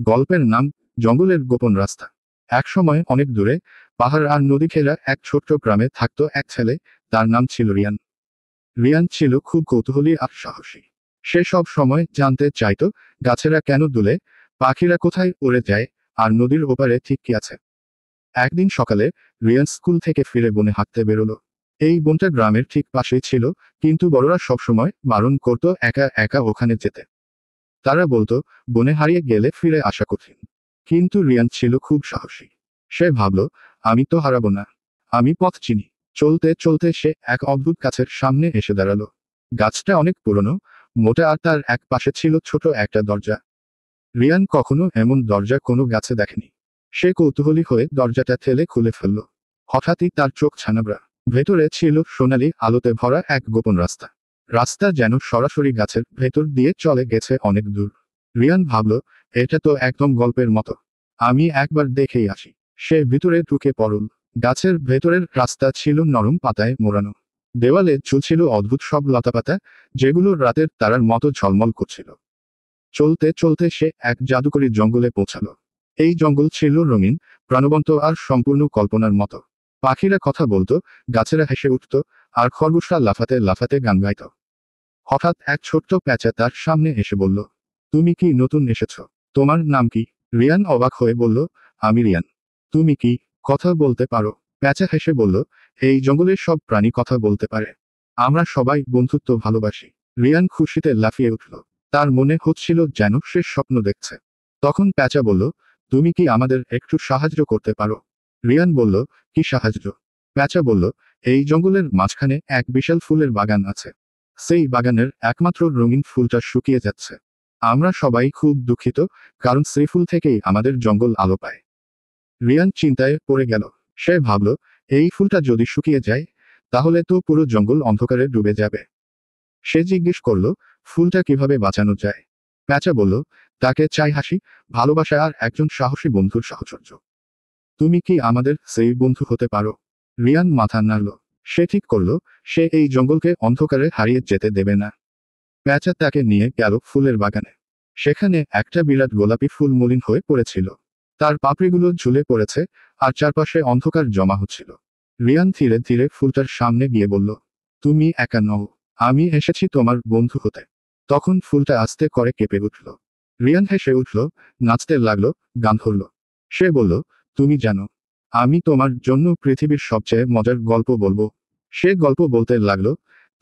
গল্পের নাম জঙ্গলের গোপন রাস্তা। একসময় অনেক দূরে পাহাড় আর নদী ঘেরা এক ছোট্ট গ্রামে থাকতো এক ছেলে। তার নাম ছিল রিয়ান। রিয়ান ছিল খুব কৌতূহলী আর সাহসী। সে সব সময় জানতে চাইতো গাছেরা কেন দুলে, পাখিরা কোথায় উড়ে যায়, আর নদীর ওপারে ঠিক কি আছে। একদিন সকালে রিয়ান স্কুল থেকে ফিরে বনে হাঁটতে বেরোলো। এই বনটা গ্রামের ঠিক পাশেই ছিল, কিন্তু বড়রা সবসময় বারণ করতো একা একা ওখানে যেতে। তারা বলতো বনে হারিয়ে গেলে ফিরে আসা কঠিন। কিন্তু রিয়ান ছিল খুব সাহসী। সে ভাবল, আমি তো হারাবো না, আমি পথ চিনি। চলতে চলতে সে এক অদ্ভুত গাছের সামনে এসে দাঁড়ালো। গাছটা অনেক পুরনো, মোটা, আর তার এক পাশে ছিল ছোট একটা দরজা। রিয়ান কখনো এমন দরজা কোনো গাছে দেখেনি। সে কৌতূহলী হয়ে দরজাটা ঠেলে খুলে ফেলল। হঠাৎই তার চোখ ছানাবড়া। ভেতরে ছিল সোনালি আলোতে ভরা এক গোপন রাস্তা। রাস্তা যেন সরাসরি গাছের ভেতর দিয়ে চলে গেছে অনেক দূর। রিয়ান ভাবল, এটা তো একদম গল্পের মতো, আমি একবার দেখেই আসি। সে ভিতরে ঢুকে পড়ল। গাছের ভেতরের রাস্তা ছিল নরম পাতায় মোড়ানো। দেওয়ালে ঝুলছিল অদ্ভুত সব লতাপাতা, যেগুলো রাতের তারার মতো ঝলমল করছিল। চলতে চলতে সে এক জাদুকরী জঙ্গলে পৌঁছালো। এই জঙ্গল ছিল রঙিন, প্রাণবন্ত আর সম্পূর্ণ কল্পনার মতো। পাখিরা কথা বলতো, গাছেরা হেসে উঠত, আর খরগোশরা লাফাতে লাফাতে গান গাইত। হঠাৎ এক ছোট্ট প্যাঁচা তার সামনে এসে বলল, তুমি কি নতুন এসেছ? তোমার নাম কি? রিয়ান অবাক হয়ে বলল, আমি রিয়ান। তুমি কি কথা বলতে পারো? প্যাঁচা হেসে বলল, এই জঙ্গলের সব প্রাণী কথা বলতে পারে। আমরা সবাই বন্ধুত্ব ভালোবাসি। রিয়ান খুশিতে লাফিয়ে উঠল। তার মনে হচ্ছিল যেন সে স্বপ্ন দেখছে। তখন প্যাঁচা বলল, তুমি কি আমাদের একটু সাহায্য করতে পারো? রিয়ান বলল, কি সাহায্য? প্যাঁচা বলল, এই জঙ্গলের মাঝখানে এক বিশাল ফুলের বাগান আছে। সেই বাগানের একমাত্র রঙিন ফুলটা শুকিয়ে যাচ্ছে। আমরা সবাই খুব দুঃখিত, কারণ সেই ফুল থেকেই আমাদের জঙ্গল আলো পায়। রিয়ান চিন্তায় পড়ে গেল। সে ভাবল, এই ফুলটা যদি শুকিয়ে যায়, তাহলে তো পুরো জঙ্গল অন্ধকারে ডুবে যাবে। সে জিজ্ঞেস করল, ফুলটা কিভাবে বাঁচানো যায়? প্যাঁচা বলল, তাকে চাই হাসি, ভালোবাসা আর একজন সাহসী বন্ধুর সাহচর্য। তুমি কি আমাদের সেই বন্ধু হতে পারো? রিয়ান মাথা নাড়ল। সে ঠিক করল, সে এই জঙ্গলকে অন্ধকারে হারিয়ে যেতে দেবে না। প্যাঁচা তাকে নিয়ে গেল ফুলের বাগানে। সেখানে একটা বিরাট গোলাপি ফুল মলিন হয়ে পড়েছিল। তার পাপড়িগুলো ঝুলে পড়েছে, আর চারপাশে অন্ধকার জমা হচ্ছিল। রিয়ান ধীরে ধীরে ফুলটার সামনে গিয়ে বলল, তুমি একা নও, আমি এসেছি তোমার বন্ধু হতে। তখন ফুলটা আস্তে করে কেঁপে উঠল। রিয়ান হেসে উঠল, নাচতে লাগলো, গান ধরল। সে বলল, তুমি জানো, আমি তোমার জন্য পৃথিবীর সবচেয়ে মজার গল্প বলবো। সে গল্প বলতে লাগলো,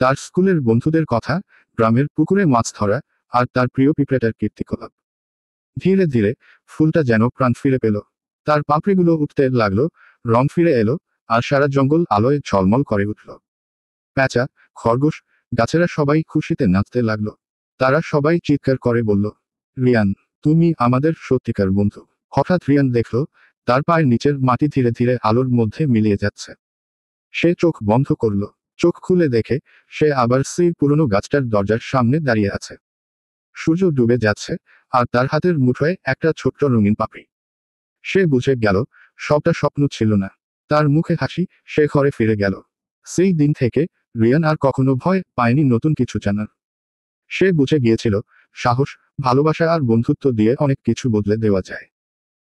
তার স্কুলের বন্ধুদের কথা, গ্রামের পুকুরে মাছ ধরা, আর তার প্রিয় পিঁপড়েটার কীর্তিকলাপ। ধীরে ধীরে ফুলটা যেন প্রাণ ফিরে পেল। তার পাপড়িগুলো উঠতে লাগলো, রং ফিরে এলো, আর সারা জঙ্গল আলোয় ঝলমল করে উঠল। প্যাঁচা, খরগোশ, গাছেরা সবাই খুশিতে নাচতে লাগলো। তারা সবাই চিৎকার করে বলল, রিয়ান, তুমি আমাদের সত্যিকার বন্ধু। হঠাৎ রিয়ান দেখল, তার পায়ের নিচের মাটি ধীরে ধীরে আলোর মধ্যে মিলিয়ে যাচ্ছে। সে চোখ বন্ধ করল। চোখ খুলে দেখে, সে আবার সেই পুরনো গাছটার দরজার সামনে দাঁড়িয়ে আছে। সূর্য ডুবে যাচ্ছে, আর তার হাতের মুঠোয় একটা ছোট্ট রঙিন পাপড়ি। সে বুঝে গেল, সবটা স্বপ্ন ছিল না। তার মুখে হাসি, সে ঘরে ফিরে গেল। সেই দিন থেকে রিয়ান আর কখনো ভয় পায়নি নতুন কিছু জানার। সে বুঝে গিয়েছিল, সাহস, ভালোবাসা আর বন্ধুত্ব দিয়ে অনেক কিছু বদলে দেওয়া যায়।